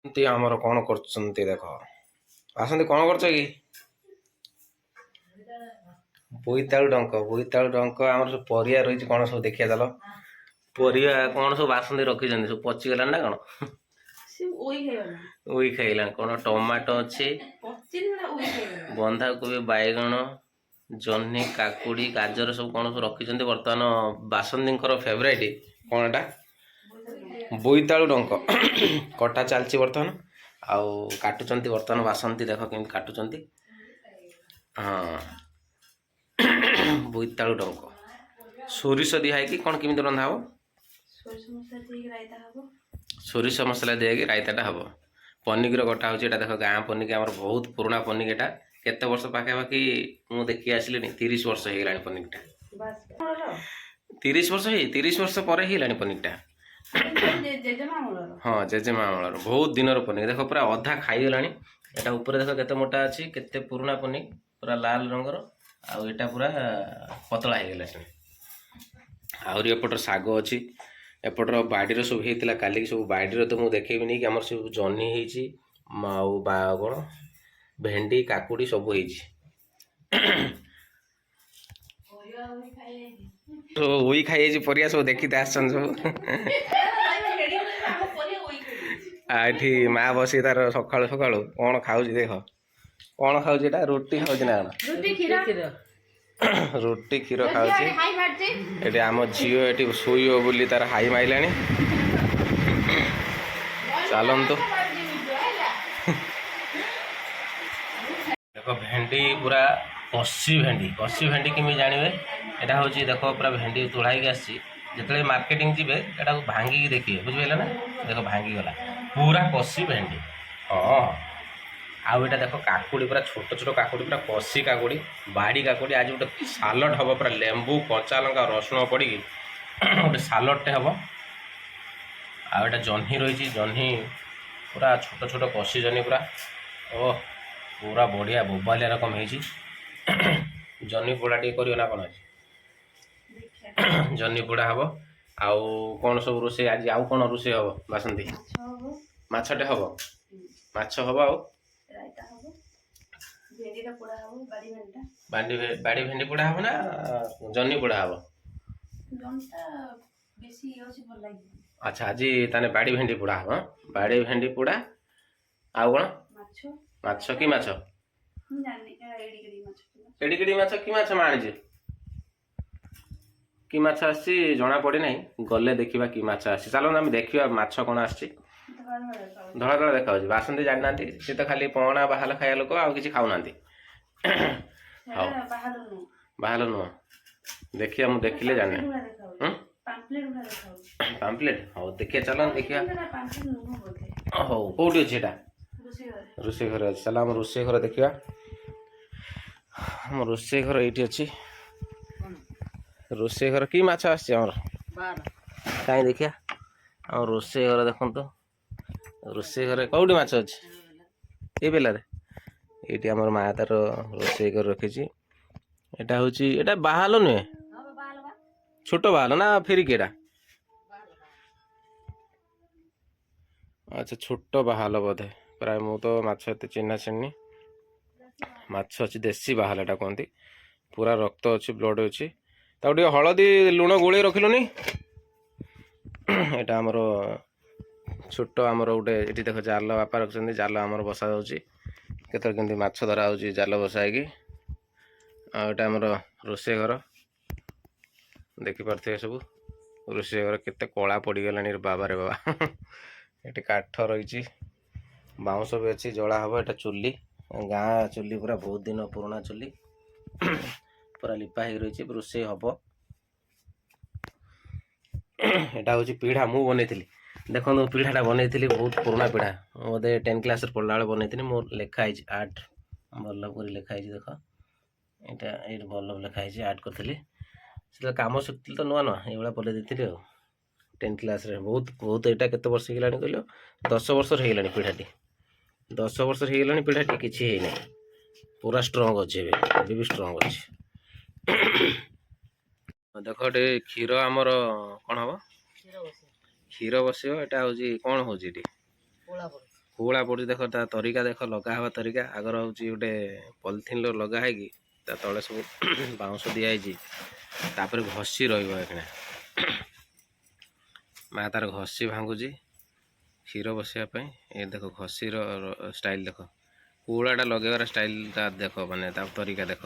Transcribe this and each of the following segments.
ଏମିତି ଆମର କ'ଣ କରୁଛନ୍ତି ଦେଖ ଆସନ୍ତି କ'ଣ କରୁଛ କି ବୋଇତାଳୁ ଡଙ୍କ ଆମର ସବୁ ପରିବା ରହିଛି କ'ଣ ସବୁ ଦେଖିବା ଚାଲ ପରିବା କ'ଣ ସବୁ ବାସନ୍ତି ରଖିଛନ୍ତି ସବୁ ପଚିଗଲାଣି ନା କ'ଣ ଉଇ ଖାଇଗଲାଣି କ'ଣ ଟମାଟୋ ଅଛି ବନ୍ଧାକୋବି ବାଇଗଣ ଜହ୍ନି କାକୁଡ଼ି ଗାଜର ସବୁ କ'ଣ ସବୁ ରଖିଛନ୍ତି ବର୍ତ୍ତମାନ ବାସନ୍ତୀଙ୍କର ଫେଭରାଇଟ୍ କ'ଣ ଏଟା ବୋଇତାଳୁ ଡଙ୍କ କଟା ଚାଲିଛି ବର୍ତ୍ତମାନ ଆଉ କାଟୁଛନ୍ତି ବର୍ତ୍ତମାନ ବାସନ୍ତୀ ଦେଖ କେମିତି କାଟୁଛନ୍ତି ହଁ ବୋଇତାଳୁ ଡଙ୍କ ସୋରିଷ ଦିଆ ହେଇକି କ'ଣ କେମିତି ରନ୍ଧା ହବ ସୋରିଷ ମସଲା ଦିଆହେଇକି ରାଇତାଟା ହବ ପନିକିର କଟା ହେଉଛି ଏଇଟା ଦେଖ ଗାଁ ପନିକି ଆମର ବହୁତ ପୁରୁଣା ପନିକି ଏଟା କେତେ ବର୍ଷ ପାଖାପାଖି ମୁଁ ଦେଖି ଆସିଲିଣି 30 ବର୍ଷ ହେଇଗଲାଣି ପନିକିଟା 30 ବର୍ଷ ପରେ ହେଇଗଲାଣି ପନିକିଟା ହଁ ଜେଜେମା ଅମଳର ବହୁତ ଦିନର ପନିକି ଦେଖ ପୁରା ଅଧା ଖାଇଗଲାଣି ଏଟା ଉପରେ ଦେଖ କେତେ ମୋଟା ଅଛି କେତେ ପୁରୁଣା ପନିକି ପୁରା ଲାଲ ରଙ୍ଗର ଆଉ ଏଟା ପୁରା ପତଳା ହେଇଗଲାଣି ଆହୁରି ଏପଟର ଶାଗ ଅଛି ଏପଟର ବାଡ଼ିର ସବୁ ହେଇଥିଲା କାଲିକି ସବୁ ବାଡ଼ିର ତ ମୁଁ ଦେଖେଇବିନି କି ଆମର ସବୁ ଜହ୍ନି ହେଇଛି ଆଉ କ'ଣ ଭେଣ୍ଡି କାକୁଡ଼ି ସବୁ ହେଇଛି ସବୁ ଉଇ ଖାଇଯାଇଛି ପରିବା ସବୁ ଦେଖିତେ ଆସିଛନ୍ତି ସବୁ ଏଠି ମା ବସି ତାର ସକାଳୁ ସକାଳୁ କ'ଣ ଖାଉଛି ଦେଖ କ'ଣ ଖାଉଛି ଏଟା ରୁଟି ଖାଉଛି ନା କ'ଣ ରୁଟି କ୍ଷୀର ଖାଉଛି ଏଠି ଆମ ଝିଅ ଏଠି ଶୋଇବ ବୋଲି ତାର ହାଇ ମାଇଲାଣି ଚାଲନ୍ତୁ ଦେଖ ଭେଣ୍ଡି ପୁରା କଷି ଭେଣ୍ଡି କେମିତି ଜାଣିବେ ଏଟା ହେଉଛି ଦେଖ ପୁରା ଭେଣ୍ଡି ତୋଳା ହେଇକି ଆସିଛି ଯେତେବେଳେ ମାର୍କେଟିଂ ଯିବେ ଏଟାକୁ ଭାଙ୍ଗିକି ଦେଖିବେ ବୁଝିପାରିଲେ ନା ଦେଖ ଭାଙ୍ଗିଗଲା ପୁରା କଷି ଭେଣ୍ଡି ହଁ ଆଉ ଏଇଟା ଦେଖ କାକୁଡ଼ି ପୁରା ଛୋଟ ଛୋଟ କାକୁଡ଼ି ପୁରା କଷି କାକୁଡ଼ି ବାଡ଼ି କାକୁଡ଼ି ଆଜି ଗୋଟେ ସାଲଡ଼ ହେବ ପୁରା ଲେମ୍ବୁ କଞ୍ଚା ଲଙ୍କା ରସୁଣ ପଡ଼ିକି ଗୋଟେ ସାଲଡ଼ଟେ ହେବ ଆଉ ଏଇଟା ଜହ୍ନି ରହିଛି ଜହ୍ନି ପୁରା ଛୋଟ ଛୋଟ କଷି ଜହ୍ନି ପୁରା ପୁରା ବଢ଼ିଆ ବୋବାଲିଆ ରକମ ହେଇଛି ଜହ୍ନି ପୋଡ଼ା ଟିକେ କରିବ ନା କ'ଣ ଅଛି ଜହ୍ନି ପୋଡ଼ା ହେବ ଆଉ କ'ଣ ସବୁ ରୋଷେଇ ଆଜି ଆଉ କ'ଣ ରୋଷେଇ ହେବ ବାସନ୍ତୀ ମାଛଟେ ହେବ ମାଛ ହେବ ଆଉ ବାଡ଼ି ଭେଣ୍ଡି ପୋଡ଼ା ହେବ ନା ଜହ୍ନି ପୋଡ଼ା ହେବ ଆଚ୍ଛା ଆଜି ତାହେଲେ ବାଡ଼ି ଭେଣ୍ଡି ପୋଡ଼ା ହେବ ବାଡ଼ି ଭେଣ୍ଡି ପୋଡ଼ା ଆଉ କ'ଣ ମାଛ କି ମାଛ ଏଡ଼ିକିଡ଼ି ମାଛ କି ମାଛ ମା ଆଣିଛି କି ମାଛ ଆସିଛି ଜଣା ପଡ଼ିନାହିଁ ଗଲେ ଦେଖିବା କି ମାଛ ଆସିଛି ଚାଲନ୍ତୁ ଆମେ ଦେଖିବା ମାଛ କ'ଣ ଆସିଛି ଧଳା ଧଳା ଦେଖାଯାଉଛି ବାସନ୍ତୀ ଜାଣିନାହାନ୍ତି ସେ ତ ଖାଲି ପଣା ବାହାଲ ଖାଇବା ଲୋକ ଆଉ କିଛି ଖାଉନାହାନ୍ତି ହଉ ବାହାଲ ନୁହଁ ଦେଖିବା ମୁଁ ଦେଖିଲେ ଜାଣିନି ପାମ୍ପଲେଟ୍ ହଉ ଦେଖିବା ଚାଲନ୍ତୁ ଦେଖିବା ହଉ କେଉଁଠି ଅଛି ଏଇଟା ରୋଷେଇ ଘରେ ଅଛି ଚାଲ ଆମ ରୋଷେଇ ଘର ଦେଖିବା ଆମ ରୋଷେଇ ଘର ଏଇଠି ଅଛି ରୋଷେଇ ଘର କି ମାଛ ଆସିଛି ଆମର କାହିଁ ଦେଖିବା ଆମ ରୋଷେଇ ଘର ଦେଖନ୍ତୁ ରୋଷେଇ ଘରେ କେଉଁଠି ମାଛ ଅଛି ଏଇ ବେଲାରେ ଏଇଠି ଆମର ମା ତାର ରୋଷେଇ ଘର ରଖିଛି ଏଇଟା ହେଉଛି ଏଇଟା ବାହାଲ ନୁହେଁ ଛୋଟ ବାହାଲ ନା ଫେରିକି ଏଇଟା ଆଚ୍ଛା ଛୋଟ ବାହାଲ ବୋଧେ ପ୍ରାୟ ମୁଁ ତ ମାଛ ଏତେ ଚିହ୍ନା ଚିହ୍ନି ମାଛ ଅଛି ଦେଶୀ ବାହାଲ ଏଟା କୁହନ୍ତି ପୁରା ରକ୍ତ ଅଛି ବ୍ଲଡ଼ ଅଛି ତାକୁ ଟିକେ ହଳଦୀ ଲୁଣ ଗୋଳେଇ ରଖିଲୁନି ଏଇଟା ଆମର ଛୋଟ ଆମର ଗୋଟେ ଏଠି ଦେଖ ଜାଲ ବାପା ରଖିଛନ୍ତି ଜାଲ ଆମର ବସା ଯାଉଛି କେତେବେଳେ କେମିତି ମାଛ ଧରା ହେଉଛି ଜାଲ ବସା ହେଇକି ଆଉ ଏଇଟା ଆମର ରୋଷେଇ ଘର ଦେଖିପାରୁଥିବେ ସବୁ ରୋଷେଇ ଘର କେତେ କଳା ପଡ଼ିଗଲାଣି ବାବାରେ ବାବା ଏଠି କାଠ ରହିଛି ବାଉଁଶ ବି ଅଛି ଜଳା ହେବ ଏଟା ଚୁଲି ଗାଁ ଚୁଲି ପୁରା ବହୁତ ଦିନ ପୁରୁଣା ଚୁଲି ପୁରା ଲିପା ହେଇକି ରହିଛି ରୋଷେଇ ହେବ ଏଟା ହେଉଛି ପିଢ଼ା ମୁଁ ବନେଇଥିଲି ଦେଖନ୍ତୁ ପିଢ଼ାଟା ବନେଇଥିଲି ବହୁତ ପୁରୁଣା ପିଢ଼ା ବୋଧେ 10 କ୍ଲାସ୍ରେ ପଢ଼ିଲା ବେଳେ ବନେଇଥିଲି ମୋର ଲେଖା ହେଇଛି ଆର୍ଟ ବଲ୍ଲଭ କରି ଲେଖା ହେଇଛି ଦେଖ ଏଇଟା ଏଇଠି ବଲ୍ଲଭ ଲେଖା ହେଇଛି ଆର୍ଟ କରିଥିଲି ସେତେବେଳେ କାମ ଶିଖିଥିଲି ତ ନୂଆ ନୂଆ ଏଇଭଳିଆ ବନେଇ ଦେଇଥିଲି ଆଉ 10 କ୍ଲାସ୍ରେ ବହୁତ ଏଇଟା କେତେ ବର୍ଷ ହେଇଗଲାଣି କହିଲ 10 ବର୍ଷର ହେଇଗଲାଣି ପିଢ଼ାଟି 10 ବର୍ଷର ହେଇଗଲାଣି ପିଢ଼ାଟି କିଛି ହେଇନାହିଁ ପୁରା ଷ୍ଟ୍ରଙ୍ଗ ଅଛି ଏବେ ବି ଷ୍ଟ୍ରଙ୍ଗ ଅଛି ଦେଖ ଏଠି କ୍ଷୀର ଆମର କ'ଣ ହବ କ୍ଷୀର ବସିବ ଏଟା ହେଉଛି କ'ଣ ହେଉଛି ଏଠି କୁହୁଳା ପଡ଼ୁଛି ଦେଖ ତା ତରିକା ଦେଖ ଲଗା ହେବା ତରିକା ଆଗର ହେଉଛି ଗୋଟେ ପଲିଥିନ୍ର ଲଗା ହେଇକି ତା ତଳେ ସବୁ ବାଉଁଶ ଦିଆହେଇଛି ତାପରେ ଘଷି ରହିବ ଏখানে ମା ତାର ଘଷି ଭାଙ୍ଗୁଛି କ୍ଷୀର ବସିବା ପାଇଁ ଏ ଦେଖ ଘଷିର ଷ୍ଟାଇଲ ଦେଖ କୁହୁଳାଟା ଲଗେଇବାର ଷ୍ଟାଇଲଟା ଦେଖ ମାନେ ତା ତରିକା ଦେଖ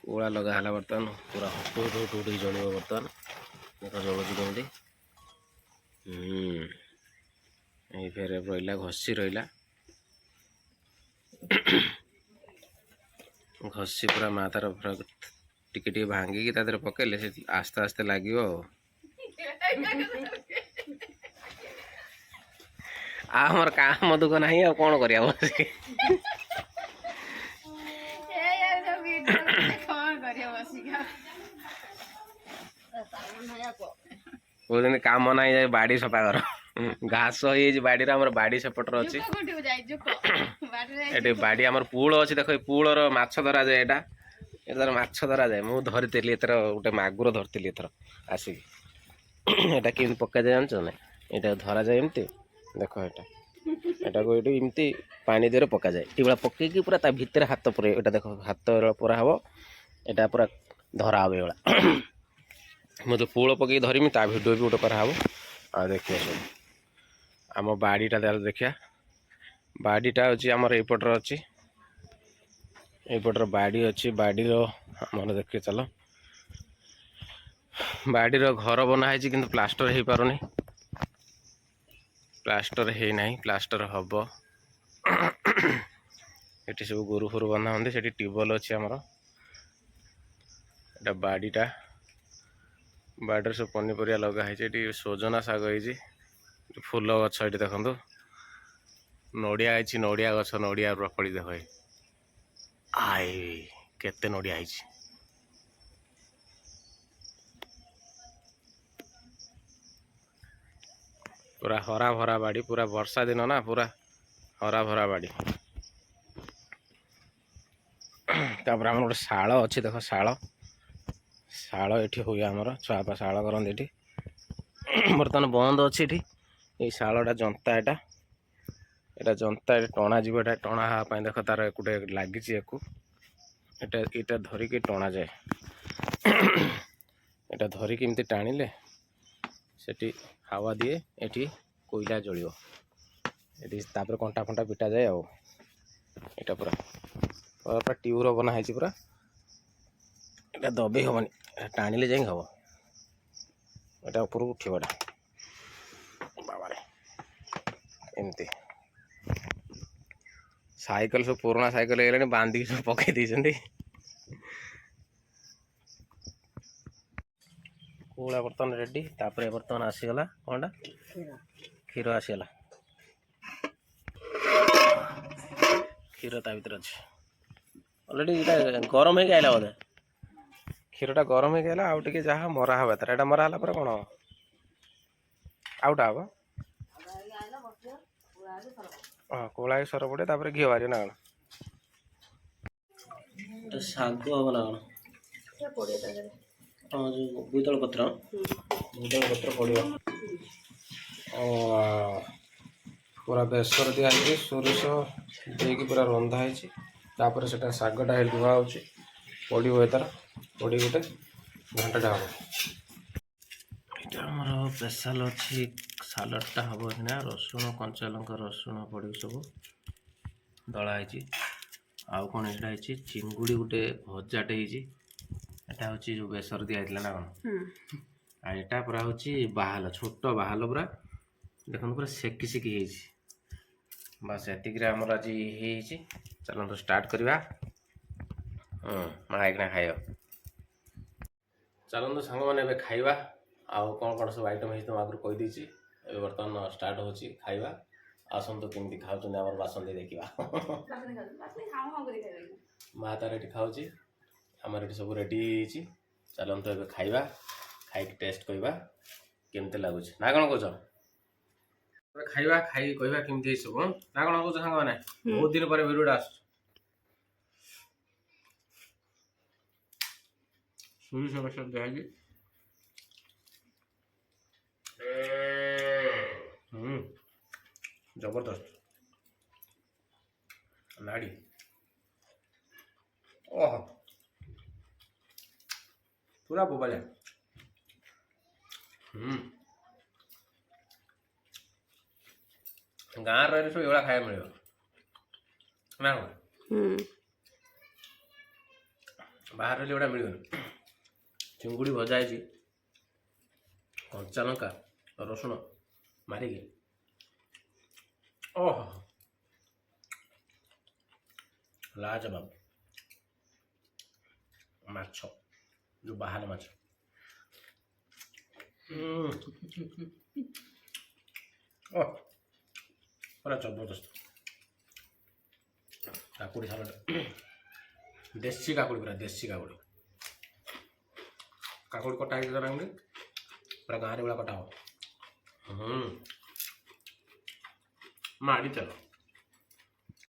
କୁହୁଳା ଲଗା ହେଲା ବର୍ତ୍ତମାନ ପୁରା ହୁଟୁ ଜଳିବ ବର୍ତ୍ତମାନ ଦେଖ ଜଳୁଛି କେମିତି ଏଇ ଫେରେ ରହିଲା ଘଷି ରହିଲା ଘଷି ପୁରା ମା ତାର ପୁରା ଟିକେ ଟିକେ ଭାଙ୍ଗିକି ତା ଦେହରେ ପକେଇଲେ ସେ ଆସ୍ତେ ଆସ୍ତେ ଲାଗିବ ଆଉ ଆମର କାମ ଦୁଃଖ ନାହିଁ ଆଉ କଣ କରିବା ବସିକି କହୁଛନ୍ତି କାମ ନାହିଁ ଯାଇ ବାଡ଼ି ସଫା କର ଘାସ ହେଇଯାଇଛି ବାଡ଼ିରେ ଆମର ବାଡ଼ି ସେପଟରେ ଅଛି ଏଠି ବାଡ଼ି ଆମର ପୁଳ ଅଛି ଦେଖ ଏ ପୁଳର ମାଛ ଧରାଯାଏ ଏଇଟା ଏଥର ମାଛ ଧରାଯାଏ ମୁଁ ଧରିଥିଲି ଏଥର ଗୋଟେ ମାଗୁର ଧରିଥିଲି ଏଥର ଆସିକି ଏଇଟା କେମିତି ପକାଯାଏ ଜାଣିଛ ନା ଏଇଟା ଧରାଯାଏ ଏମିତି ଦେଖ ଏଟାକୁ ଏଇଠି ଏମିତି ପାଣି ଦେହରେ ପକାଯାଏ ଏଇଭଳିଆ ପକେଇକି ପୁରା ତା ଭିତରେ ହାତ ପୁରାଇ ଏଇଟା ଦେଖ ହାତ ପୁରା ହବ ଏଇଟା ପୁରା ଧରା ହବ ଏଇଭଳିଆ ମୁଁ ତ ପୁଳ ପକେଇକି ଧରିମି ତା ଭିଡ଼ିଓ ବି ଗୋଟେ କରାହବ ଆଉ ଦେଖିବା ସବୁ ଆମ ବାଡ଼ିଟା ଦେଖିବା ବାଡ଼ିଟା ହେଉଛି ଆମର ଏଇପଟର ଅଛି ଏଇପଟର ବାଡ଼ି ଅଛି ବାଡ଼ିର ଆମର ଦେଖିବେ ଚାଲ ବାଡ଼ିର ଘର ବନା ହେଇଛି କିନ୍ତୁ ପ୍ଲାଷ୍ଟର ହେଇପାରୁନି ପ୍ଲାଷ୍ଟର ହେଇନାହିଁ ପ୍ଲାଷ୍ଟର ହବ ଏଠି ସବୁ ଗୋରୁ ଫୋରୁ ବନ୍ଧା ହୁଅନ୍ତି ସେଠି ଟ୍ୟୁବୱେଲ୍ ଅଛି ଆମର ଏଇଟା ବାଡ଼ିଟା ବାଡ଼ିରେ ସବୁ ପନିପରିବା ଲଗା ହେଇଛି ଏଠି ସଜନା ଶାଗ ହେଇଛି ଫୁଲ ଗଛ ଏଠି ଦେଖନ୍ତୁ ନଡ଼ିଆ ହେଇଛି ନଡ଼ିଆ ଗଛ ନଡ଼ିଆ ବ୍ରକଳି ଦେଖ ଆଇ କେତେ ନଡ଼ିଆ ହେଇଛି पूरा हरा भरा बाड़ी पूरा वर्षा दिन ना पूरा हरा भरा बाड़ी तापर आम गोटे शाल अच्छी देख शाल शाल ये हुए आमर छुआपा शाल करते ये बर्तमान बंद अच्छी ये शालटा जंता यहाँ जंता टणा जीव एटा टणा हाँपाई देख तार गोटे लगी यहाँ धरिकी टणा जाए यहाँ धरिकी एमती टाणिले सेठी हावा दिए ये कोईला जलियो ये कंटा फंटा पिटा जाए आउ यहाँ पूरा पूरा ट्यूबर बनाई पूरा यहाँ दबे हेनी टाणिले जाए हम यहाँ उपरକୁ उठा बाबा एमती साइकिल सब पुराना साइकिल है बांधिक सब पकई कुला बर्तमान रेडी तापर बर्तमान आसीगला कौनटा क्षीर आसीगला क्षीर ता भर अच्छे अलरेडी ये गरम हो आइला बोधे क्षीरटा गरम हो आइला आउ टे जहाँ मरा हाँ तार यहाँ मरा है कौन आउटा हम हाँ कोला सर पड़े तापर घी बाहर ना कौन शाग हम ना कौन हाँ जो बोईताल पत्र पड़ो पूरा बेसर दिखाई सोरिष देकी पूरा रंधा है से शागटा धुआ हो पड़ो तार पड़ी गोटे घंटाटा हम यहाँ स्पेशल अच्छी सालाडटा हम ना रसुण कंचा लंका रसुण पड़ सब दलाही आउ कौन यहाँ चिंगुड़ी गोटे भजाटे एटा हूँ जो बेसर दिखाई ना कौन आटा पूरा हूँ बाहाल छोट बाहाल पूरा देखो पूरा सेकी सेकी बस एतिक आज चलते स्टार्ट करवा माइकना खाइ चलते सांग मैंने खाइबा आउ कौन कौन सब आइटम है तुम आगे कहीदे बर्तमान स्टार्ट हो खाइबा आसतु केमती खाऊँ आम बासंती देखा माँ तार ये खाऊँ आमर ये सब रेडी चलते ए खाइबा खाई टेस्ट करवा केमती लगुच ना कौन कौच खाइबा खाई कहवा केमती सब ना कौन कौच सांग मैंने बहुत दिन पर भिडियोटा आस सोरिष बेसर दिखाई जबरदस्त नाड़ी ओह पूरा बोबलिया गाँव रही सब एवं खाया मिल ना बाहर रही एवं मिल चिंगुड़ी भजा है कंचा लंका रसुण मारिकी ओह लाजवाब माछ जो बाहर माछ ओह पूरा जबरदस्त काकुड़ी सालाड देसी काकुड़ी पूरा देसी काकुड़ी काकुड़ी कटा है पूरा गाँव वाला कटा हो माड़ी चलो